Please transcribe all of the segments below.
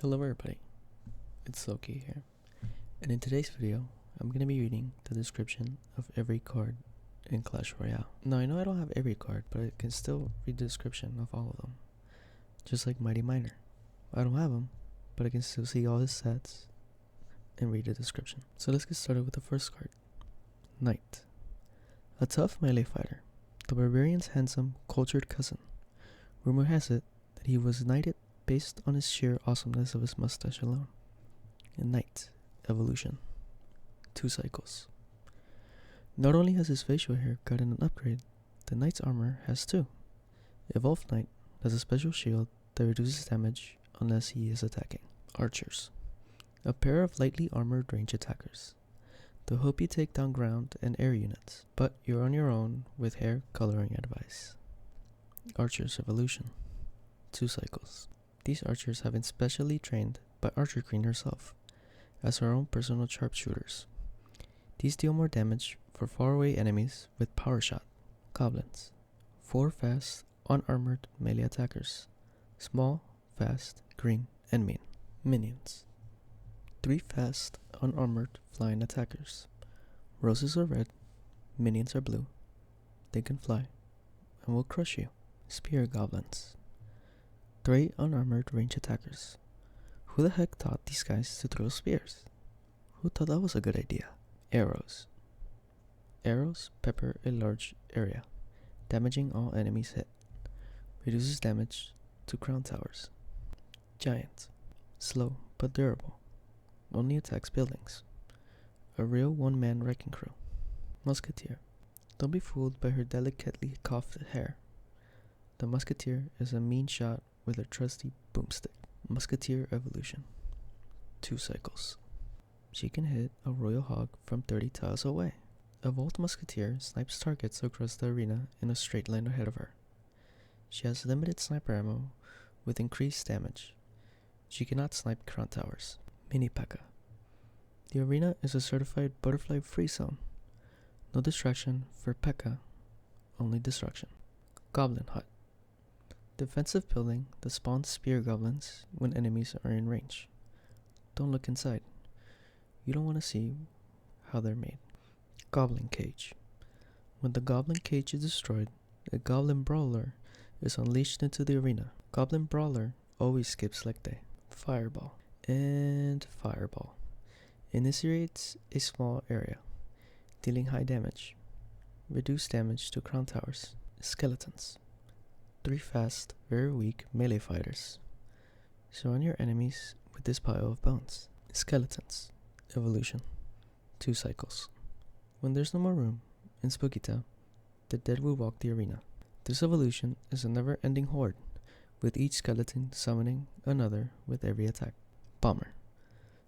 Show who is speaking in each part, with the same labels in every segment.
Speaker 1: Hello everybody, it's Loki here, and in today's video, I'm going to be reading the description of every card in Clash Royale. Now I know I don't have every card, but I can still read the description of all of them, just like Mighty Miner. I don't have him, but I can still see all his stats and read the description. So let's get started with the first card, Knight. A tough melee fighter, the barbarian's handsome, cultured cousin. Rumor has it that he was knighted based on his sheer awesomeness of his mustache alone. And Knight Evolution 2 cycles. Not only has his facial hair gotten an upgrade, the Knight's armor has too. Evolved Knight has a special shield that reduces damage unless he is attacking. Archers. A pair of lightly armored range attackers. They'll help you take down ground and air units, but you're on your own with hair coloring advice. Archers Evolution 2 cycles. These archers have been specially trained by Archer Queen herself, as her own personal sharpshooters. These deal more damage for faraway enemies with Power Shot. Goblins. 4 fast, unarmored melee attackers. Small, fast, green, and mean. Minions. 3 fast, unarmored flying attackers. Roses are red, minions are blue. They can fly, and will crush you. Spear Goblins. 3 unarmored range attackers. Who the heck taught these guys to throw spears? Who thought that was a good idea? Arrows. Arrows pepper a large area, damaging all enemies hit. Reduces damage to crown towers. Giant. Slow but durable. Only attacks buildings. A real one-man wrecking crew. Musketeer. Don't be fooled by her delicately coiffed hair. The Musketeer is a mean shot with a trusty boomstick. Musketeer Evolution 2 cycles. She can hit a royal hog from 30 tiles away. A Volt Musketeer snipes targets across the arena in a straight line ahead of her. She has limited sniper ammo with increased damage. She cannot snipe crown towers. Mini P.E.K.K.A. The arena is a certified butterfly free zone. No distraction for P.E.K.K.A, only destruction. Goblin Hut. Defensive building that spawns spear goblins when enemies are in range. Don't look inside. You don't want to see how they're made. Goblin Cage. When the Goblin Cage is destroyed, a Goblin Brawler is unleashed into the arena. Goblin Brawler always skips leg day. Fireball. And Fireball. Initiates a small area, dealing high damage. Reduce damage to crown towers. Skeletons. 3 fast, very weak melee fighters. Surround your enemies with this pile of bones. Skeletons Evolution 2 cycles. When there's no more room in Spooky Town, the dead will walk the arena. This evolution is a never-ending horde, with each skeleton summoning another with every attack. Bomber.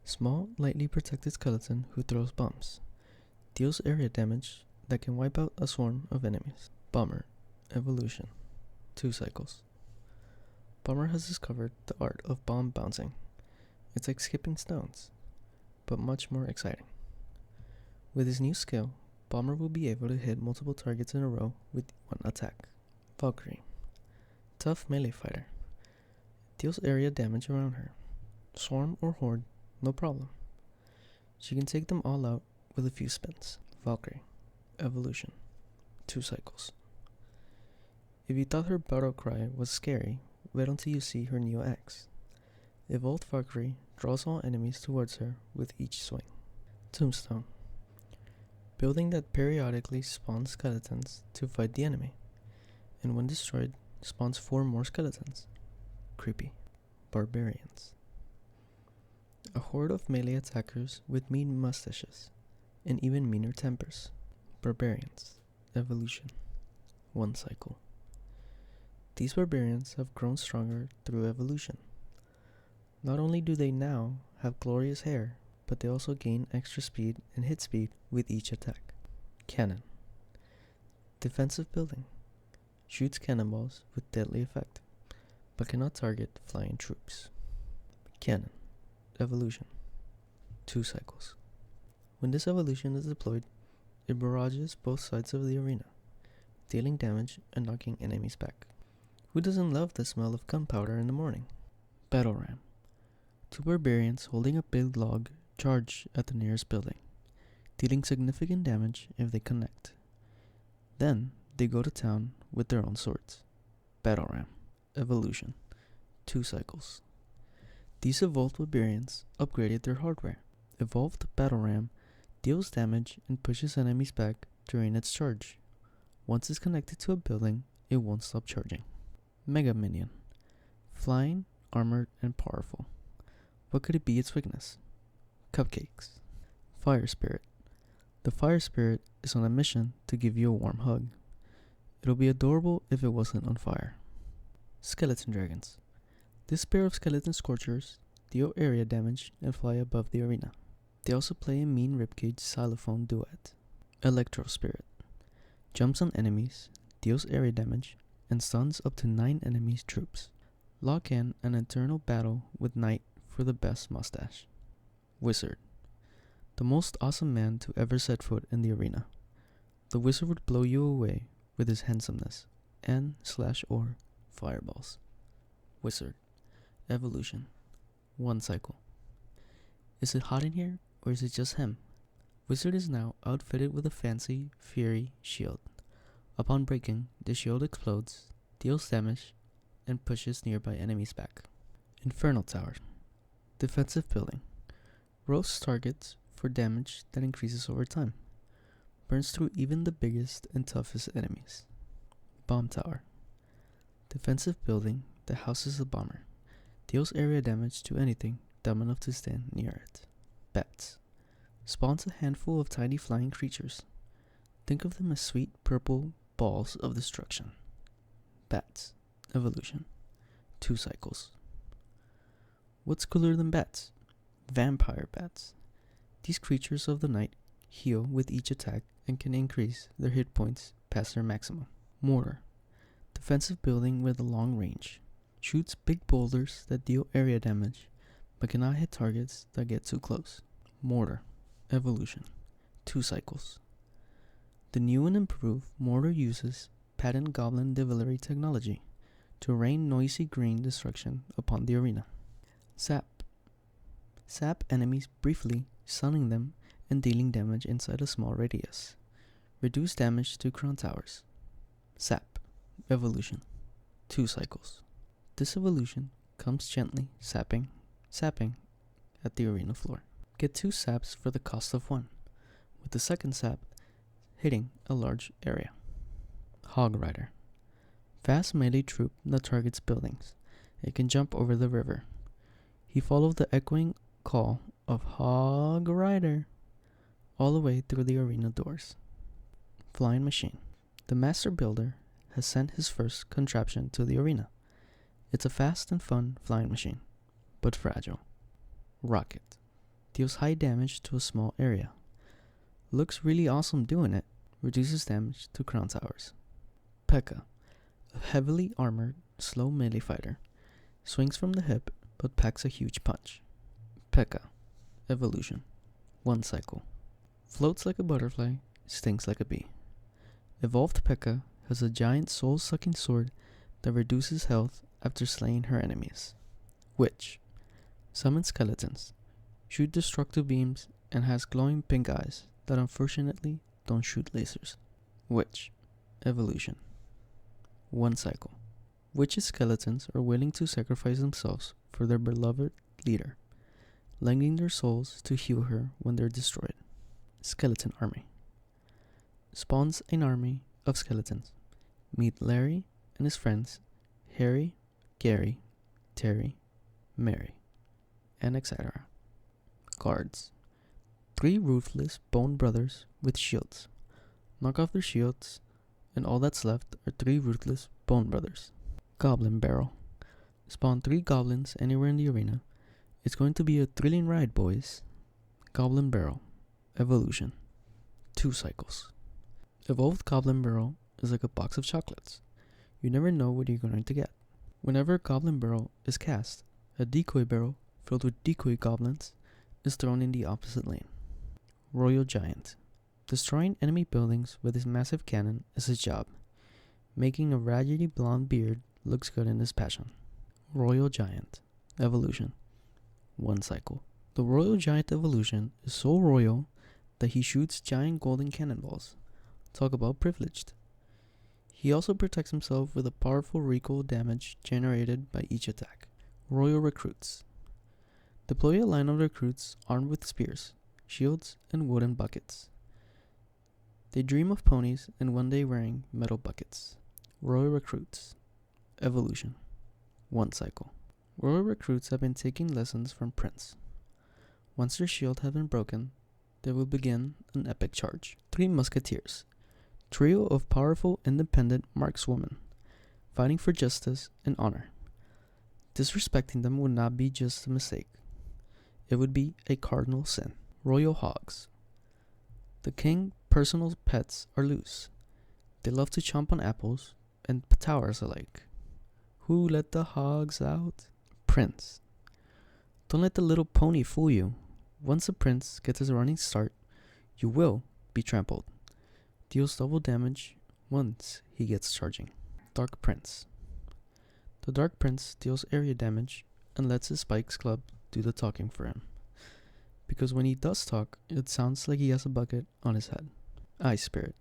Speaker 1: Small, lightly protected skeleton who throws bombs. Deals area damage that can wipe out a swarm of enemies. Bomber Evolution 2 cycles. Bomber has discovered the art of bomb bouncing. It's like skipping stones, but much more exciting. With his new skill, Bomber will be able to hit multiple targets in a row with one attack. Valkyrie. Tough melee fighter. Deals area damage around her. Swarm or horde, no problem. She can take them all out with a few spins. Valkyrie Evolution 2 cycles. If you thought her battle cry was scary, wait until you see her new axe. Evolved Valkyrie draws all enemies towards her with each swing. Tombstone. Building that periodically spawns skeletons to fight the enemy, and when destroyed, spawns 4 more skeletons. Creepy. Barbarians. A horde of melee attackers with mean mustaches, and even meaner tempers. Barbarians Evolution 1 cycle. These barbarians have grown stronger through evolution. Not only do they now have glorious hair, but they also gain extra speed and hit speed with each attack. Cannon. Defensive building. Shoots cannonballs with deadly effect, but cannot target flying troops. Cannon Evolution 2 cycles. When this evolution is deployed, it barrages both sides of the arena, dealing damage and knocking enemies back. Who doesn't love the smell of gunpowder in the morning? Battle Ram. Two barbarians holding a big log charge at the nearest building, dealing significant damage if they connect. Then they go to town with their own swords. Battle Ram. Evolution. 2 cycles. These evolved barbarians upgraded their hardware. Evolved Battle Ram deals damage and pushes enemies back during its charge. Once it's connected to a building, it won't stop charging. Mega Minion. Flying, armored, and powerful. What could it be its weakness? Cupcakes. Fire Spirit. The Fire Spirit is on a mission to give you a warm hug. It'll be adorable if it wasn't on fire. Skeleton Dragons. This pair of skeleton scorchers deal area damage and fly above the arena. They also play a mean ribcage xylophone duet. Electro Spirit. Jumps on enemies, deals area damage, and stuns up to 9 enemies' troops. Lock in an eternal battle with Knight for the best mustache. Wizard. The most awesome man to ever set foot in the arena. The wizard would blow you away with his handsomeness and/or fireballs. Wizard. Evolution. 1 cycle. Is it hot in here, or is it just him? Wizard is now outfitted with a fancy Fury shield. Upon breaking, the shield explodes, deals damage, and pushes nearby enemies back. Infernal Tower. Defensive building. Roasts targets for damage that increases over time. Burns through even the biggest and toughest enemies. Bomb Tower. Defensive building that houses a bomber. Deals area damage to anything dumb enough to stand near it. Bats. Spawns a handful of tiny flying creatures. Think of them as sweet purple balls of destruction. Bats. Evolution. 2 cycles. What's cooler than bats? Vampire bats. These creatures of the night heal with each attack and can increase their hit points past their maximum. Mortar. Defensive building with a long range. Shoots big boulders that deal area damage, but cannot hit targets that get too close. Mortar. Evolution. 2 cycles. The new and improved Mortar uses patent goblin devilry technology to rain noisy green destruction upon the arena. Sap. Sap enemies briefly, stunning them and dealing damage inside a small radius. Reduce damage to crown towers. Sap. Evolution. 2 cycles. This evolution comes gently sapping at the arena floor. Get 2 saps for the cost of 1, with the second sap hitting a large area. Hog Rider. Fast melee troop that targets buildings. It can jump over the river. He followed the echoing call of Hog Rider all the way through the arena doors. Flying Machine. The master builder has sent his first contraption to the arena. It's a fast and fun flying machine, but fragile. Rocket. Deals high damage to a small area. Looks really awesome doing it. Reduces damage to crown towers. P.E.K.K.A. A heavily armored, slow melee fighter. Swings from the hip, but packs a huge punch. P.E.K.K.A. Evolution. 1 cycle. Floats like a butterfly, stings like a bee. Evolved P.E.K.K.A. has a giant soul-sucking sword that reduces health after slaying her enemies. Witch. Summons skeletons. Shoot destructive beams and has glowing pink eyes that unfortunately don't shoot lasers. Witch. Evolution. 1 cycle. Witch's skeletons are willing to sacrifice themselves for their beloved leader, lending their souls to heal her when they're destroyed. Skeleton Army. Spawns an army of skeletons. Meet Larry and his friends Harry, Gary, Terry, Mary, and etc. Guards. 3 ruthless bone brothers with shields. Knock off their shields, and all that's left are 3 ruthless bone brothers. Goblin Barrel. Spawn 3 goblins anywhere in the arena. It's going to be a thrilling ride, boys. Goblin Barrel. Evolution. 2 cycles. Evolved Goblin Barrel is like a box of chocolates. You never know what you're going to get. Whenever a Goblin Barrel is cast, a decoy barrel filled with decoy goblins is thrown in the opposite lane. Royal Giant. Destroying enemy buildings with his massive cannon is his job. Making a raggedy blonde beard looks good in his passion. Royal Giant. Evolution. 1 cycle. The Royal Giant evolution is so royal that he shoots giant golden cannonballs. Talk about privileged. He also protects himself with a powerful recoil damage generated by each attack. Royal Recruits. Deploy a line of recruits armed with spears, shields, and wooden buckets. They dream of ponies and one day wearing metal buckets. Royal Recruits. Evolution. 1 cycle. Royal Recruits have been taking lessons from Prince. Once their shield has been broken, they will begin an epic charge. 3 Musketeers. Trio of powerful independent markswomen, fighting for justice and honor. Disrespecting them would not be just a mistake. It would be a cardinal sin. Royal Hogs. The king's personal pets are loose. They love to chomp on apples and towers alike. Who let the hogs out? Prince. Don't let the little pony fool you. Once the prince gets his running start, you will be trampled. Deals double damage once he gets charging. Dark Prince. The Dark Prince deals area damage and lets his spikes club do the talking for him. Because when he does talk, it sounds like he has a bucket on his head. Ice Spirit.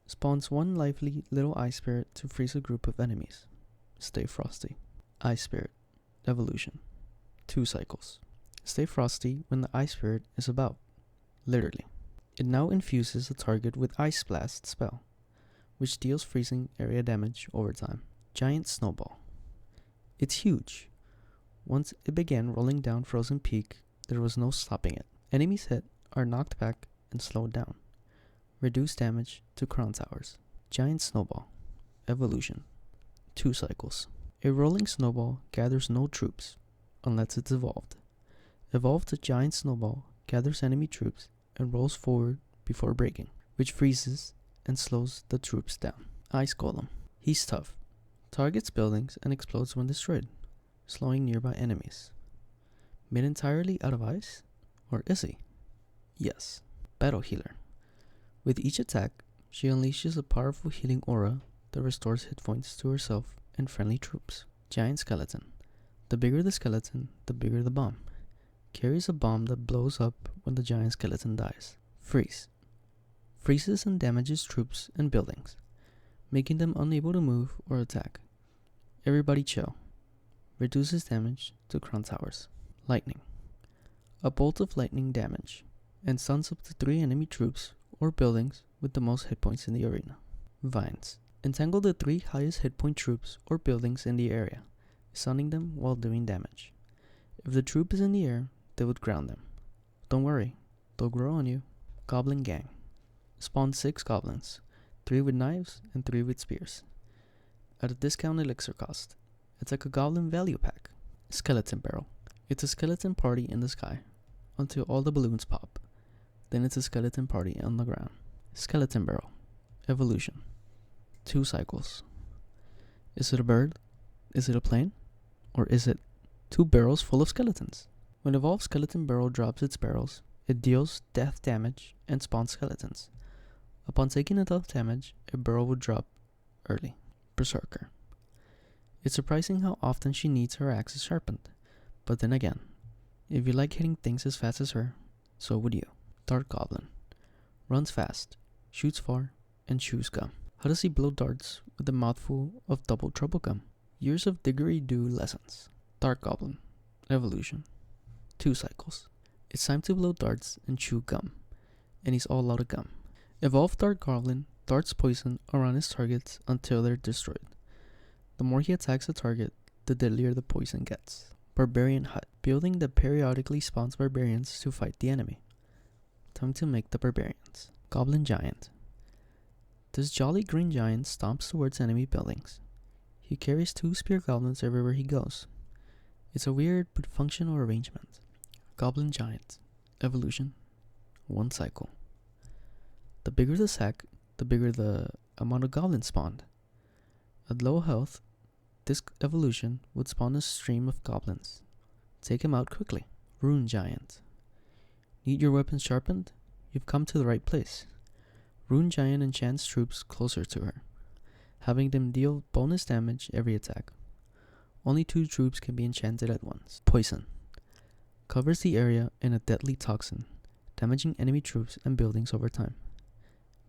Speaker 1: Spawns 1 lively little ice spirit to freeze a group of enemies. Stay frosty. Ice Spirit. Evolution. 2 cycles. Stay frosty when the ice spirit is about. Literally. It now infuses the target with Ice Blast spell, which deals freezing area damage over time. Giant Snowball. It's huge. Once it began rolling down Frozen Peak, there was no stopping it. Enemies hit are knocked back and slowed down. Reduce damage to crown towers. Giant Snowball. Evolution. 2 cycles. A rolling snowball gathers no troops unless it's evolved. Evolved to Giant Snowball gathers enemy troops and rolls forward before breaking, which freezes and slows the troops down. Ice Golem. He's tough. Targets buildings and explodes when destroyed, slowing nearby enemies. Made entirely out of ice? Or is he? Yes. Battle Healer. With each attack, she unleashes a powerful healing aura that restores hit points to herself and friendly troops. Giant Skeleton. The bigger the skeleton, the bigger the bomb. Carries a bomb that blows up when the giant skeleton dies. Freeze. Freezes and damages troops and buildings, making them unable to move or attack. Everybody chill. Reduces damage to crown towers. Lightning. A bolt of lightning damage, and stuns up to 3 enemy troops or buildings with the most hit points in the arena. Vines. Entangle the 3 highest hit point troops or buildings in the area, stunning them while doing damage. If the troop is in the air, they would ground them. Don't worry, they'll grow on you. Goblin Gang. Spawn 6 goblins, 3 with knives and 3 with spears. At a discount elixir cost. It's like a goblin value pack. Skeleton Barrel. It's a skeleton party in the sky until all the balloons pop. Then it's a skeleton party on the ground. Skeleton Barrel. Evolution. 2 cycles. Is it a bird? Is it a plane? Or is it 2 barrels full of skeletons? When Evolved Skeleton Barrel drops its barrels, it deals death damage and spawns skeletons. Upon taking enough damage, a barrel would drop early. Berserker. It's surprising how often she needs her axes sharpened. But then again, if you like hitting things as fast as her, so would you. Dart Goblin. Runs fast, shoots far, and chews gum. How does he blow darts with a mouthful of double trouble gum? Years of didgeridoo lessons. Dart Goblin. Evolution. 2 cycles. It's time to blow darts and chew gum, and he's all out of gum. Evolved Dart Goblin darts poison around his targets until they're destroyed. The more he attacks the target, the deadlier the poison gets. Barbarian Hut. Building that periodically spawns barbarians to fight the enemy. Time to make the barbarians. Goblin Giant. This jolly green giant stomps towards enemy buildings. He carries 2 spear goblins everywhere he goes. It's a weird but functional arrangement. Goblin Giant. Evolution. 1 cycle. The bigger the sack, the bigger the amount of goblins spawned. At low health, this evolution would spawn a stream of goblins. Take him out quickly. Rune Giant. Need your weapons sharpened? You've come to the right place. Rune Giant enchants troops closer to her, having them deal bonus damage every attack. Only 2 troops can be enchanted at once. Poison. covers the area in a deadly toxin, damaging enemy troops and buildings over time,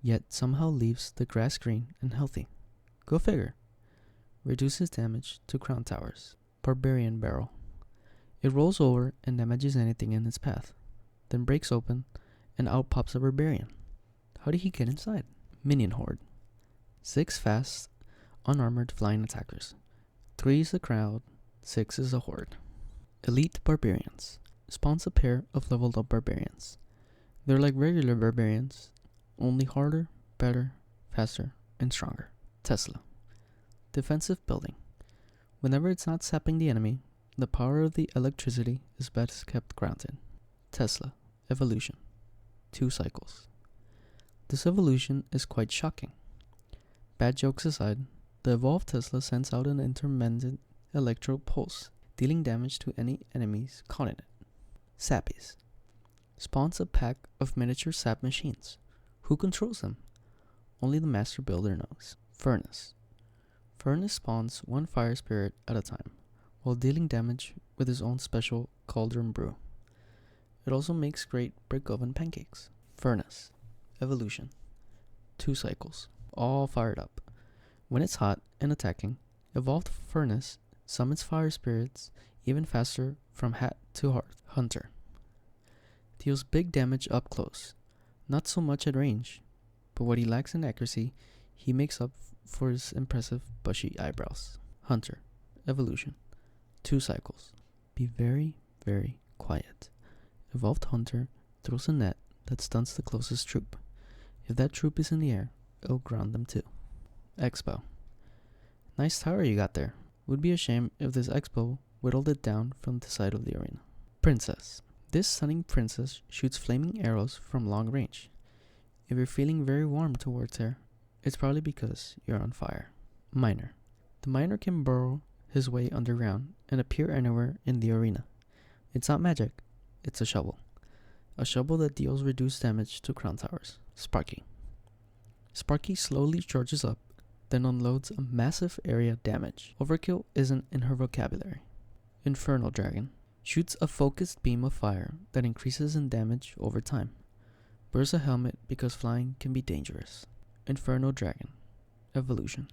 Speaker 1: yet somehow leaves the grass green and healthy. Go figure. Reduces damage to crown towers. Barbarian Barrel. It rolls over and damages anything in its path, then breaks open and out pops a barbarian. How did he get inside? Minion Horde. 6 fast, unarmored flying attackers. 3 is a crowd, 6 is a horde. Elite Barbarians. Spawns a pair of leveled up barbarians. They're like regular barbarians, only harder, better, faster, and stronger. Tesla. Defensive building. Whenever it's not sapping the enemy, the power of the electricity is best kept grounded. Tesla. Evolution. 2 cycles. This evolution is quite shocking. Bad jokes aside, the evolved Tesla sends out an intermittent electro pulse, dealing damage to any enemies caught in it. Sappies. Spawns a pack of miniature sap machines. Who controls them? Only the master builder knows. Furnace. Furnace spawns 1 fire spirit at a time, while dealing damage with his own special cauldron brew. It also makes great brick oven pancakes. Furnace. Evolution. 2 cycles. All fired up. When it's hot and attacking, evolved Furnace summons fire spirits even faster from hat to hearth. Hunter. Deals big damage up close, not so much at range, but what he lacks in accuracy, he makes up for his impressive bushy eyebrows. Hunter. Evolution. 2 cycles. Be very, very quiet. Evolved Hunter throws a net that stuns the closest troop. If that troop is in the air, it'll ground them too. Expo. Nice tower you got there. Would be a shame if this Expo whittled it down from the side of the arena. Princess. This stunning princess shoots flaming arrows from long range. If you're feeling very warm towards her, it's probably because you're on fire. Miner. The miner can burrow his way underground and appear anywhere in the arena. It's not magic, it's a shovel. A shovel that deals reduced damage to crown towers. Sparky. Sparky slowly charges up, then unloads a massive area damage. Overkill isn't in her vocabulary. Infernal Dragon. Shoots a focused beam of fire that increases in damage over time. Wears a helmet because flying can be dangerous. Inferno Dragon. Evolution.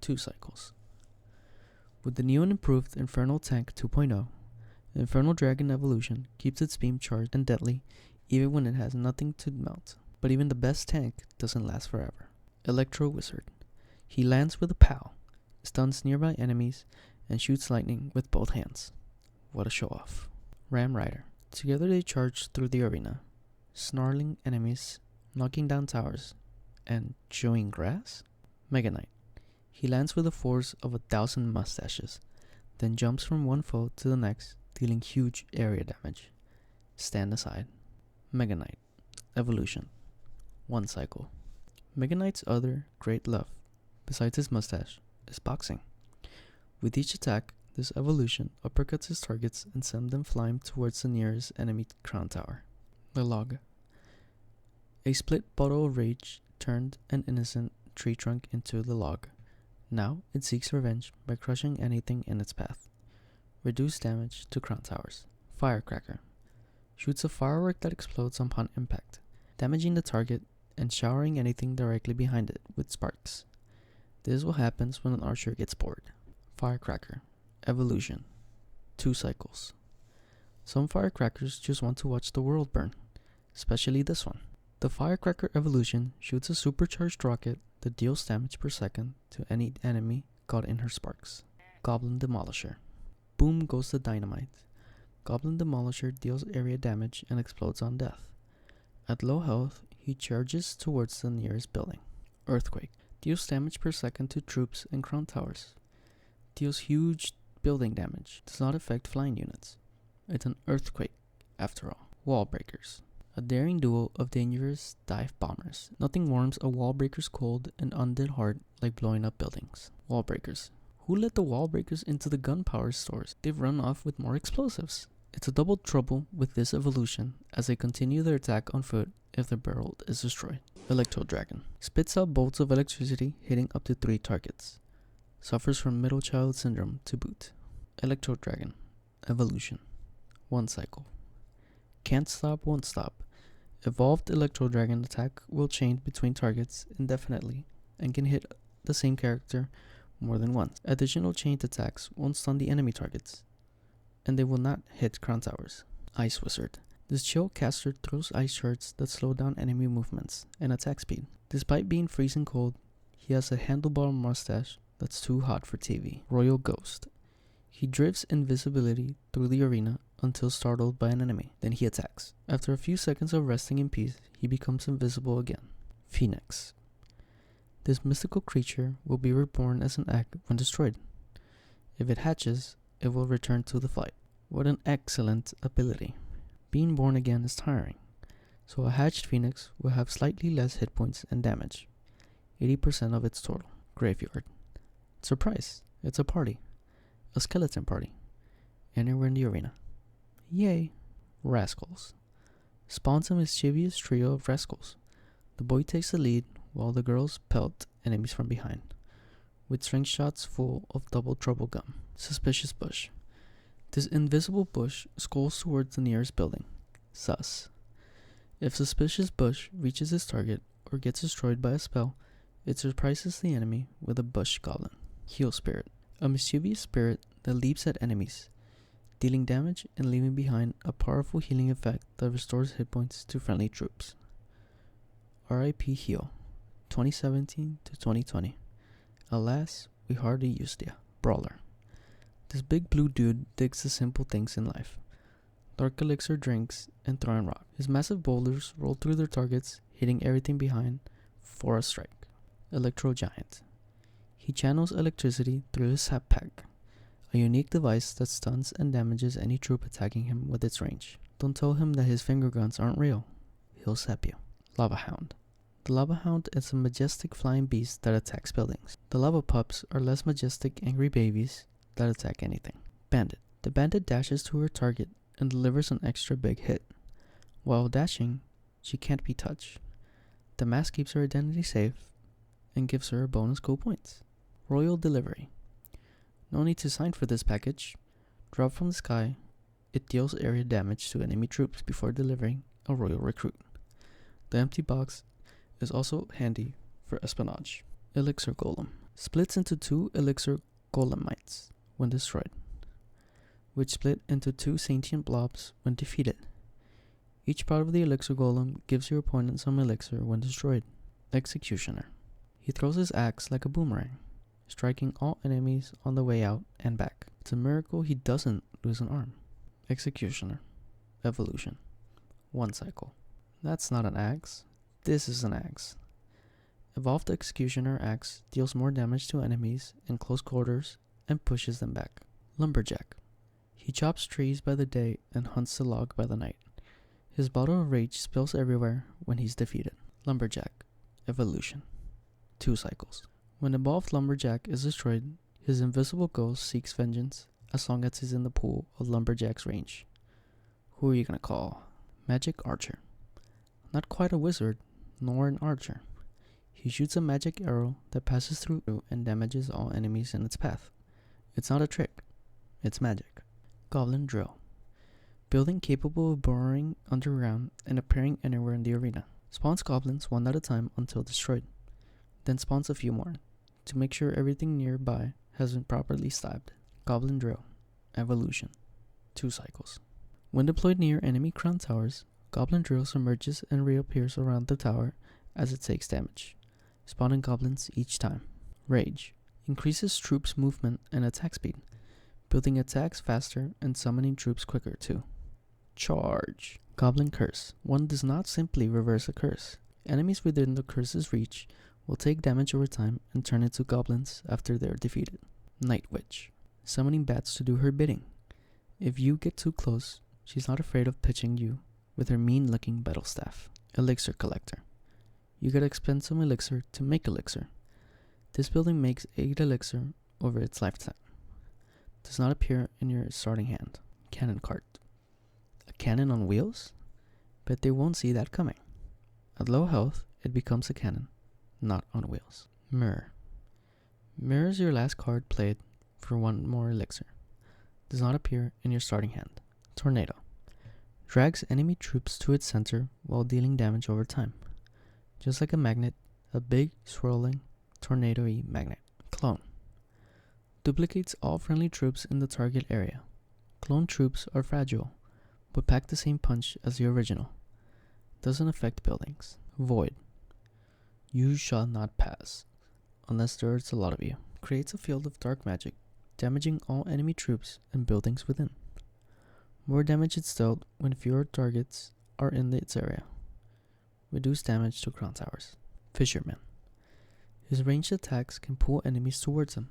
Speaker 1: 2 cycles. With the new and improved Infernal Tank 2.0, Infernal Dragon Evolution keeps its beam charged and deadly even when it has nothing to melt. But even the best tank doesn't last forever. Electro Wizard. He lands with a pow, stuns nearby enemies, and shoots lightning with both hands. What a show off. Ram Rider. Together they charge through the arena, snarling enemies, knocking down towers, and chewing grass? Mega Knight. He lands with the force of 1,000 mustaches, then jumps from one foe to the next, dealing huge area damage. Stand aside. Mega Knight. Evolution. 1 cycle. Mega Knight's other great love, besides his mustache, is boxing. With each attack, this evolution uppercuts his targets and sends them flying towards the nearest enemy crown tower. The Log. A split bottle of rage turned an innocent tree trunk into the log. Now it seeks revenge by crushing anything in its path. Reduced damage to crown towers. Firecracker. Shoots a firework that explodes upon impact, damaging the target and showering anything directly behind it with sparks. This is what happens when an archer gets bored. Firecracker. Evolution. 2 cycles. Some firecrackers just want to watch the world burn, especially this one. The Firecracker Evolution shoots a supercharged rocket that deals damage per second to any enemy caught in her sparks. Goblin Demolisher. Boom goes the dynamite. Goblin Demolisher deals area damage and explodes on death. At low health, he charges towards the nearest building. Earthquake. Deals damage per second to troops and crown towers. Deals huge building damage. Does not affect flying units. It's an earthquake, after all. Wall Breakers. A daring duo of dangerous dive bombers. Nothing warms a wall breaker's cold and undead heart like blowing up buildings. Wall Breakers. Who let the wall breakers into the gunpowder stores? They've run off with more explosives. It's a double trouble with this evolution as they continue their attack on foot if the barrel is destroyed. Electro Dragon. Spits out bolts of electricity hitting up to 3 targets. Suffers from middle child syndrome to boot. Electro Dragon. Evolution. 1 cycle. Can't Stop, Won't Stop. Evolved Electro Dragon attack will change between targets indefinitely and can hit the same character more than once. Additional chained attacks won't stun the enemy targets, and they will not hit crown towers. Ice Wizard. This chill caster throws ice shards that slow down enemy movements and attack speed. Despite being freezing cold, he has a handlebar mustache that's too hot for TV. Royal Ghost. He drifts invisibility through the arena until startled by an enemy, then he attacks. After a few seconds of resting in peace, he becomes invisible again. Phoenix. This mystical creature will be reborn as an egg when destroyed. If it hatches, it will return to the fight. What an excellent ability. Being born again is tiring, so a hatched phoenix will have slightly less hit points and damage, 80% of its total. Graveyard. Surprise, it's a party. A skeleton party. Anywhere in the arena. Yay! Rascals. Spawns a mischievous trio of rascals. The boy takes the lead while the girls pelt enemies from behind, with string shots full of double trouble gum. Suspicious bush. This invisible bush scrolls towards the nearest building. Sus. If suspicious bush reaches its target or gets destroyed by a spell, it surprises the enemy with a bush goblin. Heal Spirit. A mischievous spirit that leaps at enemies, dealing damage and leaving behind a powerful healing effect that restores hit points to friendly troops. RIP Heal. 2017 to 2020. Alas, we hardly used ya. Brawler. This big blue dude digs the simple things in life. Dark elixir drinks and throwing rock. His massive boulders roll through their targets, hitting everything behind for a strike. Electro Giant. He channels electricity through his sap pack, a unique device that stuns and damages any troop attacking him with its range. Don't tell him that his finger guns aren't real. He'll sap you. Lava Hound. The Lava Hound is a majestic flying beast that attacks buildings. The Lava Pups are less majestic angry babies that attack anything. Bandit. The bandit dashes to her target and delivers an extra big hit. While dashing, she can't be touched. The mask keeps her identity safe and gives her bonus cool points. Royal Delivery. No need to sign for this package. Drop from the sky, it deals area damage to enemy troops before delivering a royal recruit. The empty box is also handy for espionage. Elixir Golem. Splits into 2 elixir golemites when destroyed, which split into 2 sentient blobs when defeated. Each part of the elixir golem gives your opponent some elixir when destroyed. Executioner. He throws his axe like a boomerang, striking all enemies on the way out and back. It's a miracle he doesn't lose an arm. Executioner. Evolution. 1 cycle. That's not an axe. This is an axe. Evolved Executioner axe deals more damage to enemies in close quarters and pushes them back. Lumberjack. He chops trees by the day and hunts the log by the night. His bottle of rage spills everywhere when he's defeated. Lumberjack. Evolution. 2 cycles. When Evolved Lumberjack is destroyed, his invisible ghost seeks vengeance as long as he's in the pool of Lumberjack's range. Who are you gonna call? Magic Archer. Not quite a wizard, nor an archer. He shoots a magic arrow that passes through and damages all enemies in its path. It's not a trick, it's magic. Goblin Drill. Building capable of burrowing underground and appearing anywhere in the arena. Spawns goblins one at a time until destroyed. Then spawns a few more, to make sure everything nearby has been properly stabbed. Goblin Drill. Evolution. 2 cycles. When deployed near enemy crown towers, Goblin Drill submerges and reappears around the tower as it takes damage, spawning goblins each time. Rage. Increases troops' movement and attack speed, building attacks faster and summoning troops quicker too. Charge. Goblin Curse. One does not simply reverse a curse. Enemies within the curse's reach will take damage over time and turn into goblins after they are defeated. Night Witch. Summoning bats to do her bidding. If you get too close, she's not afraid of pitching you with her mean-looking battle staff. Elixir Collector. You gotta expend some elixir to make elixir. This building makes 8 elixir over its lifetime. Does not appear in your starting hand. Cannon Cart. A cannon on wheels? Bet they won't see that coming. At low health, it becomes a cannon, not on wheels. Mirror. Mirror is your last card played for 1 more elixir. Does not appear in your starting hand. Tornado. Drags enemy troops to its center while dealing damage over time. Just like a magnet, a big, swirling, tornado-y magnet. Clone. Duplicates all friendly troops in the target area. Clone troops are fragile, but pack the same punch as the original. Doesn't affect buildings. Void. You shall not pass, unless there's a lot of you. Creates a field of dark magic, damaging all enemy troops and buildings within. More damage is dealt when fewer targets are in its area. Reduce damage to crown towers. Fisherman. His ranged attacks can pull enemies towards him,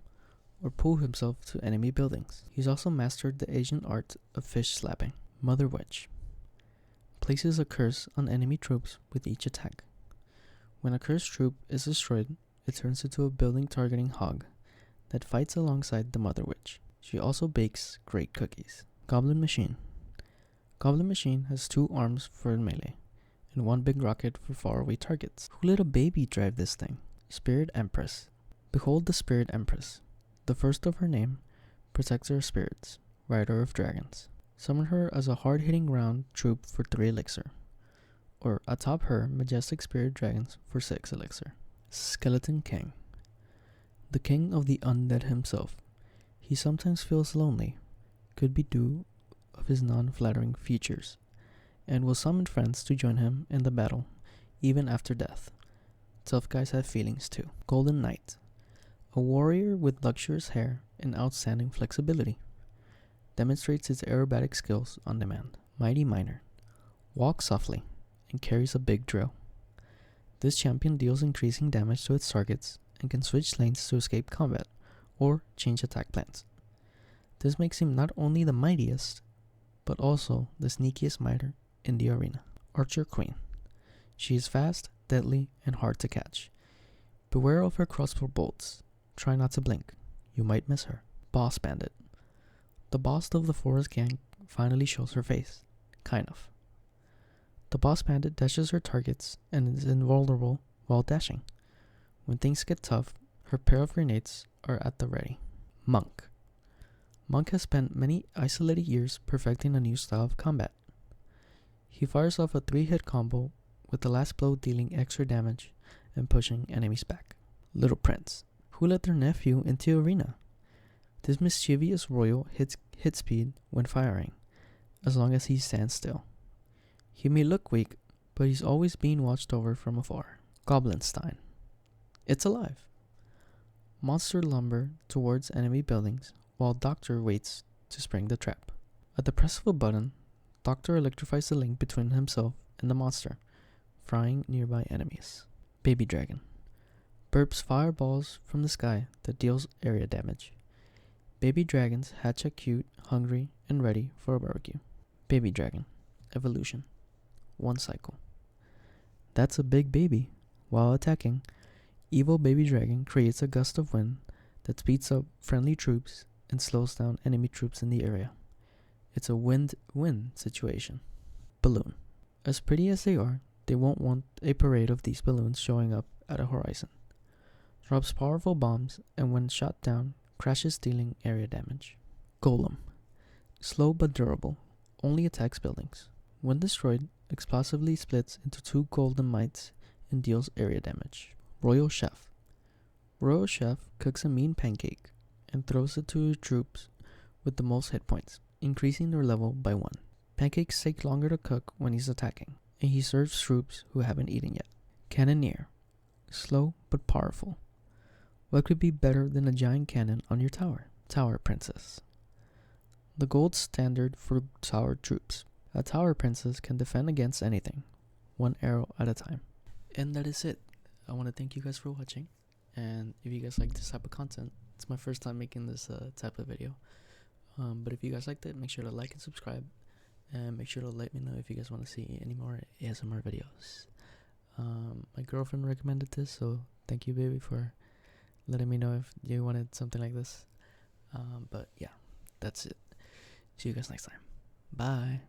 Speaker 1: or pull himself to enemy buildings. He's also mastered the ancient art of fish slapping. Mother Witch. Places a curse on enemy troops with each attack. When a cursed troop is destroyed, it turns into a building targeting hog that fights alongside the Mother Witch. She also bakes great cookies. Goblin Machine. Goblin Machine has 2 arms for melee, and 1 big rocket for faraway targets. Who let a baby drive this thing? Spirit Empress. Behold the Spirit Empress. The first of her name protects her spirits, rider of dragons. Summon her as a hard-hitting round troop for 3 elixir, or atop her majestic spirit dragons for 6 elixir. Skeleton King. The king of the undead himself. He sometimes feels lonely, could be due of his non-flattering features, and will summon friends to join him in the battle, even after death. Tough guys have feelings too. Golden Knight. A warrior with luxurious hair and outstanding flexibility. Demonstrates his aerobatic skills on demand. Mighty Miner. Walks softly and carries a big drill. This champion deals increasing damage to its targets and can switch lanes to escape combat or change attack plans. This makes him not only the mightiest, but also the sneakiest miner in the arena. Archer Queen. She is fast, deadly, and hard to catch. Beware of her crossbow bolts. Try not to blink. You might miss her. Boss Bandit. The boss of the Forest Gang finally shows her face. Kind of. The Boss Bandit dashes her targets and is invulnerable while dashing. When things get tough, her pair of grenades are at the ready. Monk. Monk has spent many isolated years perfecting a new style of combat. He fires off a 3-hit combo with the last blow dealing extra damage and pushing enemies back. Little Prince. Who let their nephew into arena? This mischievous royal hits hit speed when firing, as long as he stands still. He may look weak, but he's always being watched over from afar. Goblinstein. It's alive. Monster lumber towards enemy buildings, while Doctor waits to spring the trap. At the press of a button, Doctor electrifies the link between himself and the monster, frying nearby enemies. Baby Dragon. Burps fireballs from the sky that deals area damage. Baby dragons hatch out cute, hungry, and ready for a barbecue. Baby Dragon. Evolution. 1 cycle. That's a big baby. While attacking, evil Baby Dragon creates a gust of wind that speeds up friendly troops and slows down enemy troops in the area. It's a win-win situation. Balloon. As pretty as they are, they won't want a parade of these balloons showing up at a horizon. Drops powerful bombs and when shot down, crashes dealing area damage. Golem. Slow but durable, only attacks buildings. When destroyed, explosively splits into 2 golden mites and deals area damage. Royal Chef. Royal Chef cooks a mean pancake and throws it to troops with the most hit points, increasing their level by 1. Pancakes take longer to cook when he's attacking, and he serves troops who haven't eaten yet. Cannoneer. Slow but powerful. What could be better than a giant cannon on your tower? Tower Princess. The gold standard for tower troops. A tower princess can defend against anything, 1 arrow at a time. And that is it. I want to thank you guys for watching, and if you guys like this type of content, it's my first time making this type of video. But if you guys liked it, make sure to like and subscribe, and make sure to let me know if you guys want to see any more ASMR videos. My girlfriend recommended this, so thank you, baby, for letting me know if you wanted something like this. But yeah, that's it. See you guys next time. Bye.